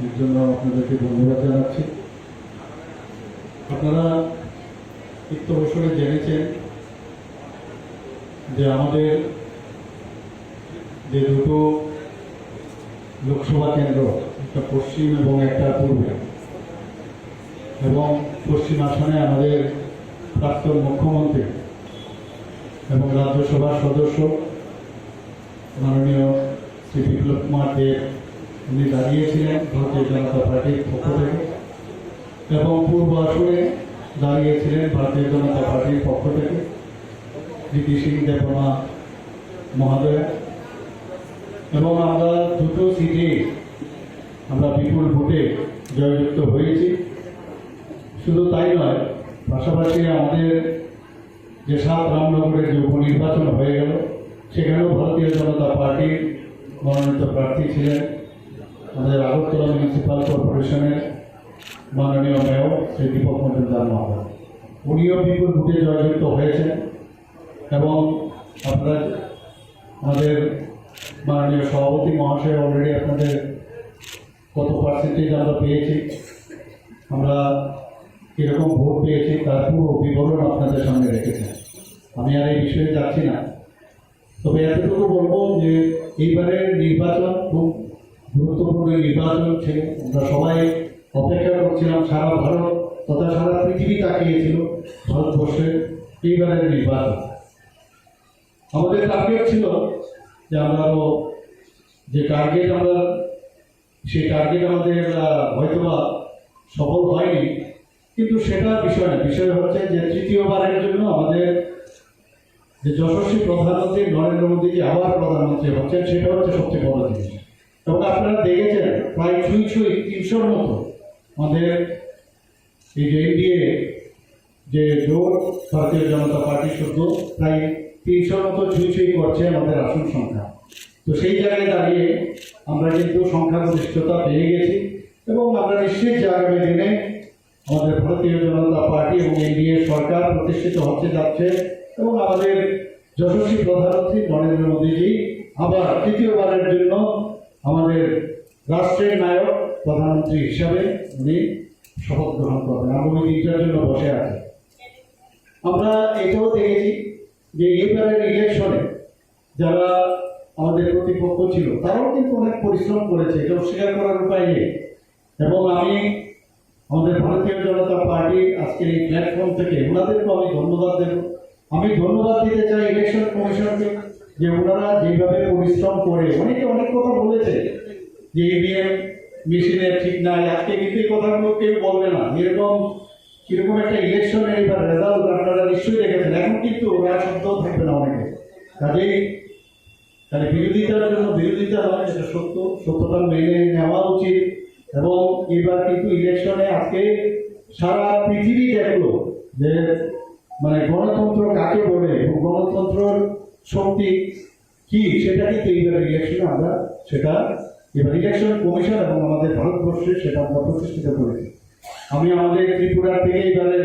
এর জন্য আপনাদেরকে ধন্যবাদ জানাচ্ছি। আপনারা একটু বছরে জেনেছেন যে আমাদের যে দুটো লোকসভা কেন্দ্র, একটা পশ্চিম এবং একটা পূর্বে, এবং পশ্চিম আসনে আমাদের প্রাক্তন মুখ্যমন্ত্রী এবং রাজ্যসভার সদস্য মাননীয় শ্রী বিপ্লব কুমার দেব উনি দাঁড়িয়েছিলেন ভারতীয় জনতা পার্টির পক্ষ থেকে, এবং পূর্ব আসনে দাঁড়িয়েছিলেন ভারতীয় জনতা পার্টির পক্ষ থেকে প্রীতি সিং দেববর্মা মহোদয়। এবং আমরা দুটো সিটে আমরা বিপুল ভোটে জয়যুক্ত হয়েছি। শুধু তাই নয়, পাশাপাশি আমাদের যে 7 রামনগরের যে উপনির্বাচন হয়ে গেল, সেখানেও ভারতীয় জনতা পার্টির মনোনীত প্রার্থী ছিলেন আমাদের আগরতলা মিউনিসিপ্যাল কর্পোরেশনের মাননীয় মেয়র শ্রী দীপক মজুমদার মহোদয়। উনিও বিপুল ভোটে জয়যুক্ত হয়েছেন। এবং আপনারা আমাদের মাননীয় সভাপতি মহাশয় অলরেডি আপনাদের কত পার্সেন্টেজ আমরা পেয়েছি, আমরা কীরকম ভোট পেয়েছি তার পুরো বিবরণ আপনাদের সামনে রেখেছেন। আমি আর এই বিষয়ে যাচ্ছি না, তবে এতটুকু বলবো যে এইবারের নির্বাচন খুব গুরুত্বপূর্ণ নির্বাচন ছিল। আমরা সবাই অপেক্ষা করছিলাম, সারা ভারত তথা সারা পৃথিবী তাকিয়েছিল ভারতবর্ষের এইবারের নির্বাচন। আমাদের টার্গেট ছিল যে আমরাও যে টার্গেট আমরা সেই টার্গেট আমাদের হয়তোবা সফল হয়নি, কিন্তু সেটা বিষয় না। বিষয় হচ্ছে যে তৃতীয়বারের জন্য আমাদের যে যশস্বী প্রধানমন্ত্রী নরেন্দ্র মোদীজি আবার প্রধানমন্ত্রী হচ্ছেন, সেটা হচ্ছে সবচেয়ে বড় জিনিস। এবং আপনারা দেখেছেন প্রায় ছুঁই 300-র মতো আমাদের এই যে এনডিএ যে জোট ভারতীয় জনতা পার্টি শুদ্ধ প্রায় 300-র মতো ছুঁই করছে আমাদের আসন সংখ্যা। তো সেই জায়গায় দাঁড়িয়ে আমরা কিন্তু সংখ্যাগরিষ্ঠতা পেয়ে গেছি, এবং আমরা নিশ্চিত যে আগামী দিনে আমাদের ভারতীয় জনতা পার্টি এবং এনডিএ সরকার প্রতিষ্ঠিত হচ্ছে যাচ্ছে, এবং আমাদের যশস্বী প্রধানমন্ত্রী নরেন্দ্র মোদীজি আবার তৃতীয়বারের জন্য আমাদের রাষ্ট্রের নায়ক প্রধানমন্ত্রী হিসাবে উনি শপথ গ্রহণ করবেন। আগামী দিনটার জন্য বসে আছে। আমরা এটাও দেখেছি যে এবারের ইলেকশনে যারা আমাদের প্রতিপক্ষ ছিল তারাও কিন্তু অনেক পরিশ্রম করেছে, এটা অস্বীকার করার উপায় নেই। এবং আমি আমাদের ভারতীয় জনতা পার্টি আজকের এই প্ল্যাটফর্ম থেকে ওনাদেরকেও আমি ধন্যবাদ দেব। আমি ধন্যবাদ দিতে চাই ইলেকশন কমিশনকে, যে ওনারা যেভাবে পরিশ্রম করে, অনেকে অনেক কথা বলেছে যে ইভিএম মেশিনের ঠিক নাই, আজকে কিন্তু এই কথাগুলো কেউ বলবে না। কিরকম একটা ইলেকশনের এবার রেজাল্ট আপনারা নিশ্চয়ই দেখেছেন। এখন কিন্তু ওরা শব্দ থাকবে না অনেকে, কাজেই তাহলে বিরোধিতার জন্য বিরোধিতা নয়, এটা সত্যতা মেনে নেওয়া উচিত। এবং এবার কিন্তু ইলেকশনে আজকে সারা পৃথিবী দেখলো যে মানে গণতন্ত্র কাকে বলে এবং গণতন্ত্রের শক্তি কি, সেটা কিন্তু এইবার ইলেকশনে আমরা সেটা এবার ইলেকশন কমিশন এবং আমাদের ভারতবর্ষে সেটা আমরা প্রতিষ্ঠিত করেছি। আমি আমাদের ত্রিপুরা থেকে এবারে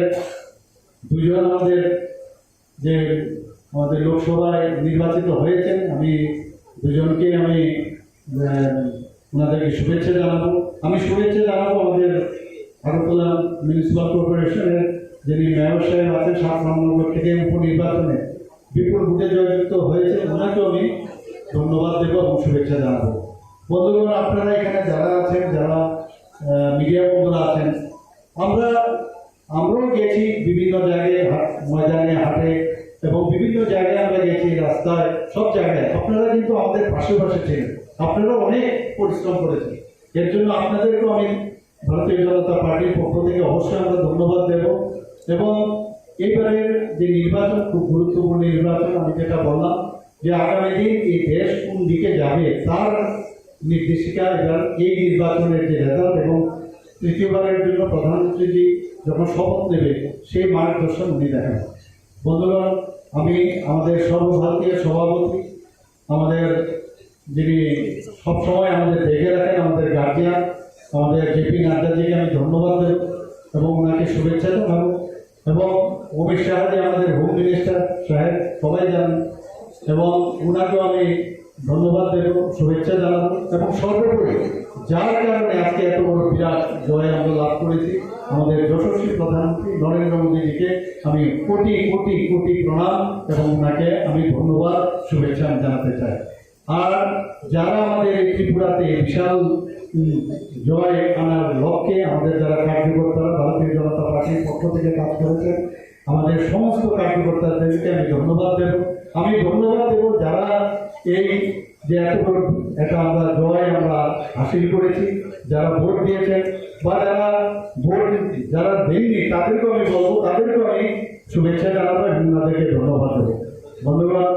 2 জন আমাদের লোকসভায় নির্বাচিত হয়েছেন, আমি 2 জনকে আমি ওনাদেরকে শুভেচ্ছা জানাবো। আমি শুভেচ্ছা জানাবো আমাদের আগরতলা মিউনিসিপ্যাল কর্পোরেশনের যিনি মেয়র সাহেব আছেন 7 নম্বর থেকে উপনির্বাচনে বিপুল ভোটে জয়যুক্ত হয়েছে, ওনাকেও আমি ধন্যবাদ দেব এবং শুভেচ্ছা জানাবো। বন্ধুগণ, আপনারা এখানে যারা আছেন, যারা মিডিয়া বন্ধুরা আছেন, আমরাও গেছি বিভিন্ন জায়গায়, ময়দানে, হাটে এবং বিভিন্ন জায়গায় আমরা গেছি, রাস্তায়, সব জায়গায়। আপনারা কিন্তু আমাদের পাশে ছিলেন, আপনারা অনেক পরিশ্রম করেছেন। এর জন্য আপনাদেরকেও আমি ভারতীয় জনতা পার্টির পক্ষ থেকে অবশ্যই আমরা ধন্যবাদ দেব। এবং এইবারের যে নির্বাচন খুব গুরুত্বপূর্ণ নির্বাচন। আমি যেটা বললাম যে আগামী দিন এই দেশ কোন দিকে যাবে তার নির্দেশিকা এবার এই নির্বাচনের যে রেজাল্ট, এবং তৃতীয়বারের জন্য প্রধানমন্ত্রীজি যখন শপথ নেবে সেই মার্গদর্শন উনি দেখেন। বন্ধুগণ, আমি আমাদের সর্বভারতীয় সভাপতি, আমাদের যিনি সবসময় আমাদের দেখে রাখেন, আমাদের গার্জিয়ান, আমাদের জেপি নাড্ডাজিকে আমি ধন্যবাদ দেব এবং ওনাকে শুভেচ্ছা জানাবো। এবং অমিত শাহজি আমাদের হোম মিনিস্টার সাহেব সবাই জানেন, এবং ওনাকেও আমি ধন্যবাদ দেব, শুভেচ্ছা জানাবো। এবং সর্বোপরি যার কারণে আজকে এত আমাদের যশস্বী প্রধানমন্ত্রী নরেন্দ্র মোদীজিকে আমি কোটি কোটি কোটি প্রণাম এবং ওনাকে আমি ধন্যবাদ শুভেচ্ছা জানাতে চাই। আর যারা আমাদের এই ত্রিপুরাতে বিশাল জয় আনার লক্ষ্যে আমাদের যারা কার্যকর্তারা ভারতীয় জনতা পার্টির পক্ষ থেকে কাজ করেছেন, আমাদের সমস্ত কার্যকর্তাদেরকে আমি ধন্যবাদ দেব। আমি ধন্যবাদ দেব যারা এই যে এত বড় একটা আমরা জয় আমরা হাসিল করেছি, যারা ভোট দিয়েছেন বা যারা দেননি তাদেরকেও আমি বলবো, তাদেরকেও আমি শুভেচ্ছা জানাবো এবং তাদেরকে ধন্যবাদ দেবো। বন্ধুগণ,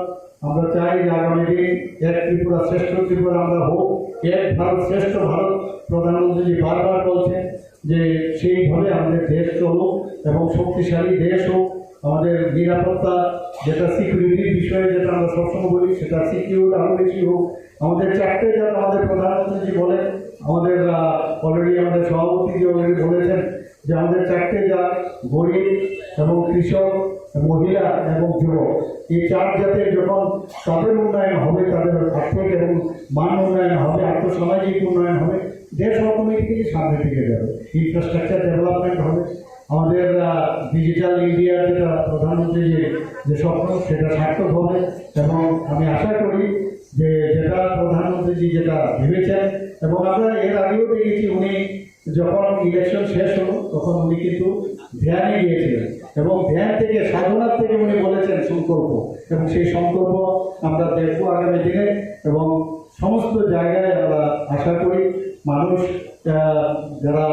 আমরা চাই যে আগামী দিন এক ত্রিপুরা শ্রেষ্ঠ ত্রিপুরা আমরা হোক, এক ভারত শ্রেষ্ঠ ভারত প্রধানমন্ত্রী বারবার বলছেন যে সেইভাবে আমাদের দেশ চলুক এবং শক্তিশালী দেশ হোক। আমাদের নিরাপত্তা যেটা সিকিউরিটির বিষয়ে যেটা আমরা সবসময় বলি সেটা সিকিউর আরও বেশি হোক। আমাদের চারটে যাতে আমাদের প্রধানমন্ত্রী বলেন, আমাদের অলরেডি আমাদের সভাপতি অলরেডি বলেছেন যে আমাদের চারটে যা গরিব এবং কৃষক, মহিলা এবং যুবক, এই চার জাতের যখন তাদের উন্নয়ন হবে, তাদের আর্থিক এবং মান উন্নয়ন হবে, আর্থসামাজিক উন্নয়ন হবে, দেশ অটোমেটিক্যালি সামনে থেকে যাবে, ইনফ্রাস্ট্রাকচার ডেভেলপমেন্ট হবে। আমাদের ডিজিটাল ইন্ডিয়ার যেটা প্রধানমন্ত্রী যে স্বপ্ন সেটা সার্থক হবে এবং আমি আশা করি যে যেটা প্রধানমন্ত্রী যেটা ভেবেছেন, এবং আমরা এর আগেও দেখেছি উনি যখন ইলেকশন শেষ হলো তখন উনি কিন্তু ধ্যানে গিয়েছিলেন এবং ধ্যান থেকে সাধনার থেকে উনি বলেছেন সংকল্প, এবং সেই সংকল্প আমরা দেখবো আগামী দিনে। এবং সমস্ত জায়গায় আমরা আশা করি মানুষ যারা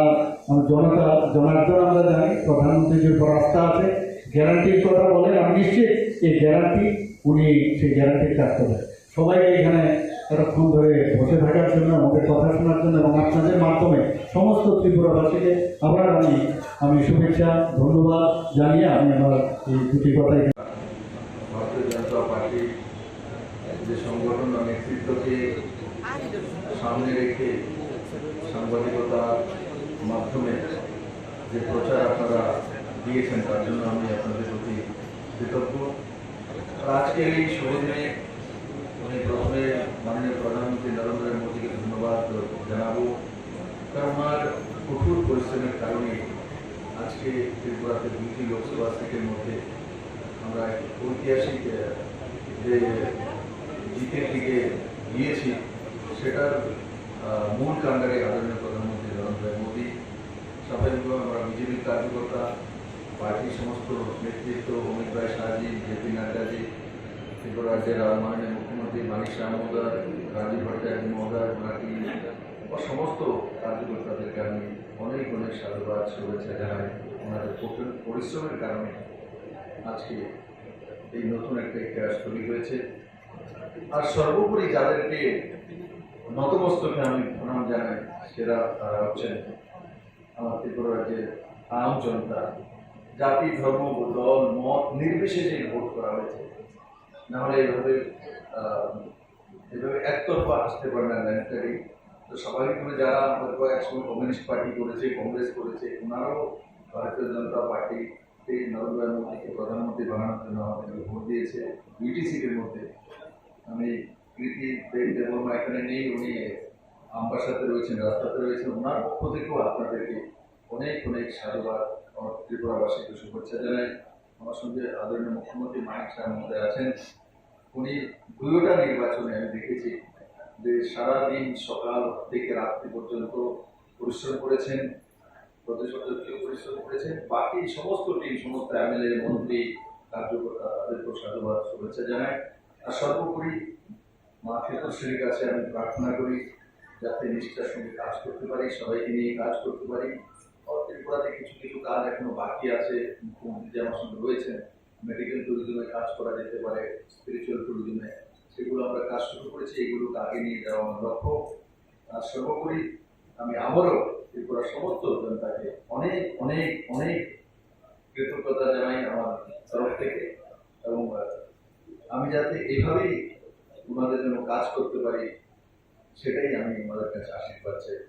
জনার্দন আমরা জানি প্রধানমন্ত্রীর উপর আস্থা আছে, গ্যারান্টির কথা বলেন, আমি নিশ্চিত এই গ্যারান্টি উনি সেই গ্যারান্টির কাজ করবেন। সবাইকে এখানে এতক্ষণ ধরে বসে থাকার জন্য, আমাদের কথা শোনার জন্য এবং আপনাদের মাধ্যমে সমস্ত ত্রিপুরাবাসীকে আবার আমি শুভেচ্ছা ধন্যবাদ জানিয়ে আমি আমার এই দুটি কথাই। ভারতীয় জনতা পার্টি যে সংগঠন নেতৃত্বকে সামনে রেখে সাংবাদিকতার মাধ্যমে যে প্রচার আপনারা দিয়েছেন তার জন্য আমি আপনাদের প্রতি কৃতজ্ঞ। আজকের এই শুভদিনে আমি প্রথমে মাননীয় প্রধানমন্ত্রী নরেন্দ্র মোদীকে ধন্যবাদ জানাবো, কারণ ওনার কঠোর পরিশ্রমের কারণে আজকে ত্রিপুরাতে দুটি লোকসভা সিটের মধ্যে আমরা ঐতিহাসিক যে জিতের দিকে গিয়েছি, সেটার মূল কাণ্ডারে আদরণীয় প্রধানমন্ত্রী নরেন্দ্র মোদী, স্বাভাবিকভাবে আমরা বিজেপির কার্যকর্তা, পার্টির সমস্ত নেতৃত্ব, অমিত ভাই শাহজি, জেপি নাড্ডাজি, ত্রিপুরা রাজ্যের মাননীয় মুখ্যমন্ত্রী মানিক শাহ মহোদয়, রাজীব ভট্টাচার্য মহোদয়, ওনাকে বা সমস্ত কার্যকর্তাদেরকে আমি অনেক অনেক সাধুবাদ শুভেচ্ছা জানাই। ওনাদের পরিশ্রমের কারণে আজকে এই নতুন একটা ইতিহাস তৈরি হয়েছে। আর সর্বোপরি যাদেরকে নতমস্তকে আমি প্রণাম জানাই, সেরা তারা হচ্ছেন আমার ত্রিপুরা রাজ্যের আম জনতা। জাতি, ধর্ম, দল, মত নির্বিশেষে ভোট করা হয়েছে, নাহলে এইভাবে একতরফা আসতে পারে না ল্যান্ডটারি। তো স্বাভাবিকভাবে যারা হয়তো একসময় কমিউনিস্ট পার্টি করেছে, কংগ্রেস করেছে, ওনারাও ভারতীয় জনতা পার্টি নরেন্দ্র মোদীকে প্রধানমন্ত্রী বানানোর জন্য আমাদেরকে ভোট দিয়েছে। দুইটি সিটের মধ্যে আমি কৃতি দেববর্মা এখানে নেই, উনি আমবাসাতে রয়েছেন, রাস্তাতে রয়েছেন, ওনার পক্ষ থেকেও আপনাদেরকে অনেক অনেক সাধুবাদ আমার ত্রিপুরাবাসীকে শুভেচ্ছা জানাই। আমার সঙ্গে আদরণীয় মুখ্যমন্ত্রী মানিক শাহ মহোদয় আছেন। উনি দুইটা নির্বাচনে আমি দেখেছি যে সারাদিন সকাল থেকে রাত্রি পর্যন্ত পরিশ্রম করেছেন, প্রদেশীয় পরিশ্রম করেছেন। বাকি সমস্ত টিম, সমস্ত এমএলএ, মন্ত্রী, কার্যকর্তা, তাদেরকেও সাধুবাদ শুভেচ্ছা জানাই। আর সর্বোপরি মা ক্ষেত্রশ্রীর কাছে আমি প্রার্থনা করি যাতে নিষ্ঠার সঙ্গে কাজ করতে পারি, সবাইকে নিয়ে কাজ করতে পারি। ত্রিপুরাতে কিছু কিছু কাজ এখনো বাকি আছে, মুখ্যমন্ত্রী যে আমার সঙ্গে রয়েছেন, মেডিকেল ট্যুরিজমে কাজ করা যেতে পারে, স্পিরিচুয়াল ট্যুরিজমে, সেগুলো আমরা কাজ শুরু করেছি, এগুলোকে আগে নিয়ে যাওয়া আমার লক্ষ্য। আর সর্বোপরি আমি আবারও ত্রিপুরার সমস্ত জনতাকে অনেক অনেক অনেক কৃতজ্ঞতা জানাই আমার তরফ থেকে, এবং আমি যাতে এভাবেই ওনাদের জন্য কাজ করতে পারি সেটাই আমি ওনাদের কাছে আশীর্বাদ চাই।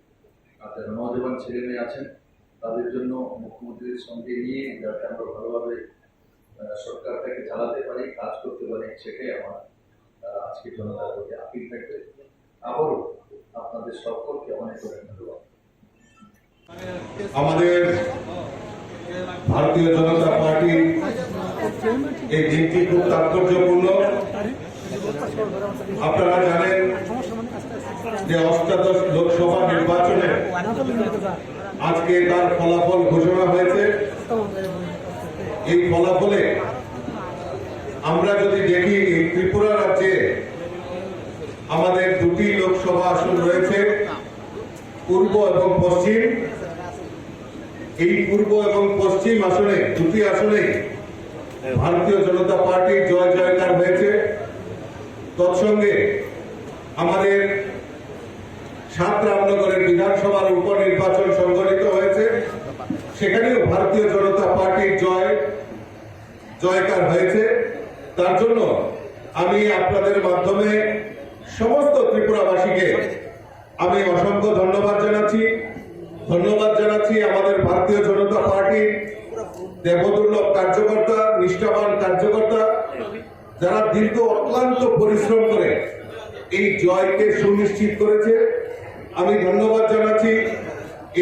আর যারা নজওয়ান ছেলে মেয়ে আছেন তাদের জন্য মুখ্যমন্ত্রীর সঙ্গে নিয়ে যাতে আমরা ভালোভাবে সরকারটাকে চালাতে পারি, কাজ করতে পারি, সেটাই আমার আজকে জনতার প্রতি আপিল থাকবে। আবারও আপনাদের সকলকে অনেক অনেক ধন্যবাদ। আমাদের ভারতীয় জনতা পার্টির এই দিনটি খুব তাৎপর্যপূর্ণ। আপনারা জানেন যে অষ্টাদশ লোকসভা নির্বাচনে আজকে তার ফলাফল ঘোষণা হয়েছে। এই ফলাফলে আমরা যদি দেখি এই ত্রিপুরা রাজ্যে আমাদের দুটি লোকসভা আসন রয়েছে, পূর্ব এবং পশ্চিম। এই পূর্ব এবং পশ্চিম আসনে দুটি আসনে ভারতীয় জনতা পার্টির জয় জয়কার হয়েছে। তৎসঙ্গে আমাদের 7 রামনগরের বিধানসভার উপনির্বাচন সংগঠিত হয়েছে, সেখানেও ভারতীয় জনতা পার্টির জয়কার হয়েছে। তার জন্য আমি আপনাদের মাধ্যমে সমস্ত ত্রিপুরাবাসীকে আমি অসংখ্য ধন্যবাদ জানাচ্ছি। আমাদের ভারতীয় জনতা পার্টির দেবদুর্লভ কার্যকর্তা, নিষ্ঠাবান কার্যকর্তা, যারা দীর্ঘ অক্লান্ত পরিশ্রম করে এই জয়কে সুনিশ্চিত করেছে। আমি ধন্যবাদ জানাচ্ছি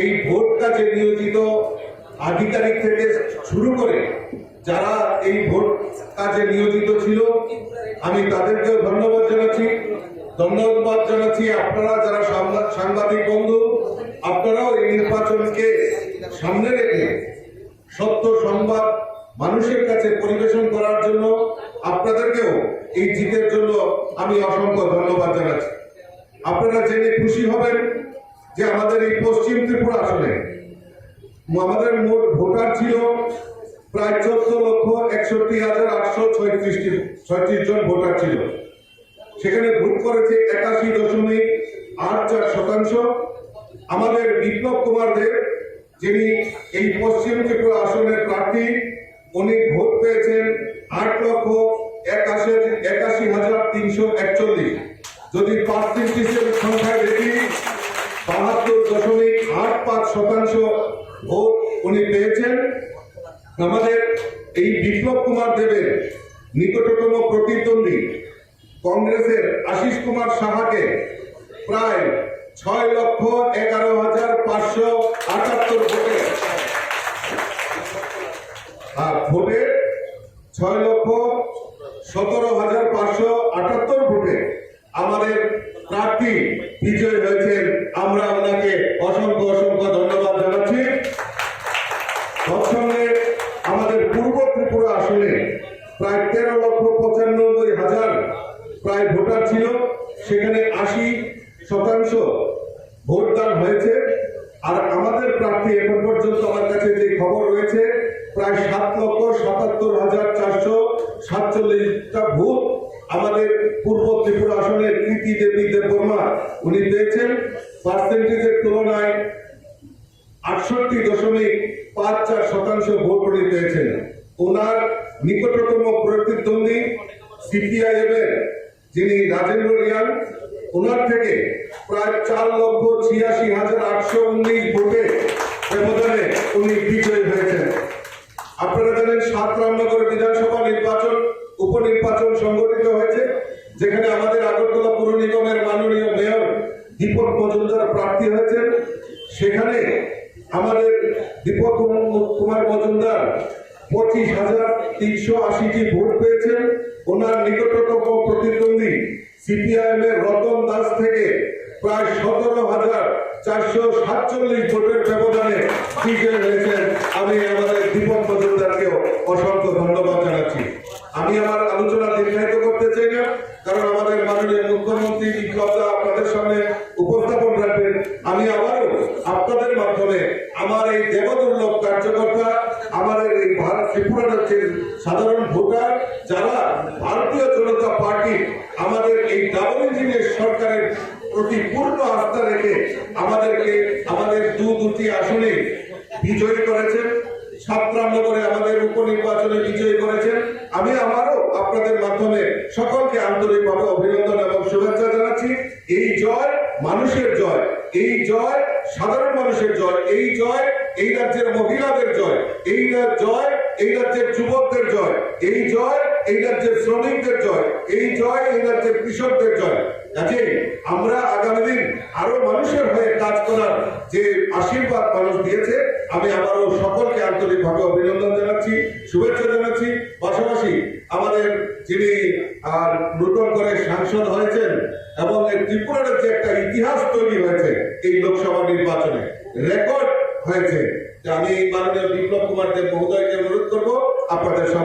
এই ভোট কাজে নিয়োজিত আধিকারিক থেকে শুরু করে যারা এই ভোট কাজে নিয়োজিত ছিল, আমি তাদেরকেও ধন্যবাদ জানাচ্ছি। আপনারা যারা সাংবাদিক বন্ধু, আপনারাও এই নির্বাচনকে সামনে রেখে সত্য সংবাদ মানুষের কাছে পরিবেশন করার জন্য আপনাদেরকেও এই জিতের জন্য আমি অসংখ্য ধন্যবাদ জানাচ্ছি। আপনারা জেনে খুশি হবেন যে আমাদের এই পশ্চিম ত্রিপুরা আসনে আমাদের মোট ভোটার ছিল প্রায় 14,61,836 জন ভোটার ছিল। সেখানে ভোট করেছে 81.84%। আমাদের বিপ্লব কুমার দেব, যিনি এই পশ্চিম ত্রিপুরা আসনের প্রার্থী, উনি ভোট পেয়েছেন 8,81,341। যদি পার্সেন্টেজের সংখ্যায় দেখি 72.85% ভোট উনি পেয়েছেন। আমাদের এই বিপ্লব কুমার দেবের নিকটতম প্রতিদ্বন্দ্বী কংগ্রেসের আশিস কুমার সাহাকে প্রায় 6,11,578 ভোটে 6,17,578 ভোটে আমাদের প্রার্থী বিজয় হয়েছেন। আমরা ওনাকে অসংখ্য ধন্যবাদ জানাচ্ছি। তৎসঙ্গে আমাদের পূর্ব ত্রিপুরা আসনে প্রায় 13,95,000 প্রায় ভোটার ছিল, সেখানে 80% ভোটদান হয়েছে। আর আমাদের প্রার্থী এখন পর্যন্ত আমার কাছে যে খবর রয়েছে প্রায় 7,77,447টা ভোট আমাদের পূর্ব ত্রিপুরা আসনের কৃতি দেবী দেববর্মা উনি পেয়েছেন। পার্সেন্টেজের তুলনায় 68.54% ভোট উনি পেয়েছেন। ওনার নিকটতম প্রতিদ্বন্দ্বী সিপিআইএম এর যিনি রাজেন্দ্র রিয়াং, ওনার থেকে প্রায় 4,86,819 ভোটে ব্যবধানে উনি বিজয়ী হয়েছেন। আপনারা জানেন 7 রামনগরের বিধানসভা উপনির্বাচন সংগঠিত হয়েছে, যেখানে আমাদের আগরতলা পুর নিগমের মাননীয় মেয়র দীপক মজুমদার প্রার্থী হয়েছেন। সেখানে আমাদের দীপক কুমার মজুমদার 25,380টি ভোট পেয়েছেন। ওনার নিকটতম প্রতিদ্বন্দ্বী সিপিআইএম এর রতন দাস থেকে প্রায় 17,447 ভোটের ব্যবধানে বিজয়ী হয়েছেন। আমি আমাদের দীপক মজুমদারকে অসংখ্য ধন্যবাদ জানাচ্ছি। আমি আমার আলোচনা দীর্ঘায়িত করতে চাই না, কারণ আমাদের মাননীয় মুখ্যমন্ত্রী বিপ্লবদা আপনাদের সামনে উপস্থাপন রাখবেন। আমি আবারও আপনাদের মাধ্যমে আমার এই দেবদুর্লভ কার্যকর্তা, আমাদের এই ত্রিপুরা রাজ্যের সাধারণ ভোটার, যারা ভারতীয় জনতা পার্টি আমাদের এই ডাবল ইঞ্জিনের সরকারের প্রতি পূর্ণ আস্থা রেখে আমাদেরকে আমাদের দুটি আসনে বিজয়ী করেছেন, 7 রামনগরে আমাদের উপনির্বাচনে বিজয়ী করেছেন। আমি আমারও আপনাদের মাধ্যমে সকলকে আন্তরিকভাবে অভিনন্দন এবং শুভেচ্ছা জানাচ্ছি। এই জয় মানুষের জয়, এই জয় সাধারণ মানুষের জয়, এই জয় এই রাজ্যের মহিলাদের জয়, এই জয় এই রাজ্যের যুবকদের জয়, এই জয় এই রাজ্যের শ্রমিকদের জয়, এই জয় এই রাজ্যের কৃষকদের জয়। কাজেই আমরা আগামী দিন আরো মানুষের হয়ে কাজ করার যে আশীর্বাদ মানুষ দিয়েছে, আমি আবারও সকলকে আন্তরিকভাবে অভিনন্দন জানাচ্ছি, শুভেচ্ছা জানাচ্ছি। পাশাপাশি আমাদের যিনি নতুন করে সাংসদ হয়েছেন এবং এই ত্রিপুরার যে একটা ইতিহাস তৈরি হয়েছে এই লোকসভা নির্বাচনে, রেকর্ড হয়েছে, আমি মাননীয় বিপ্লব কুমার দেব মহোদয়কে অনুরোধ করবো আপনাদের সামনে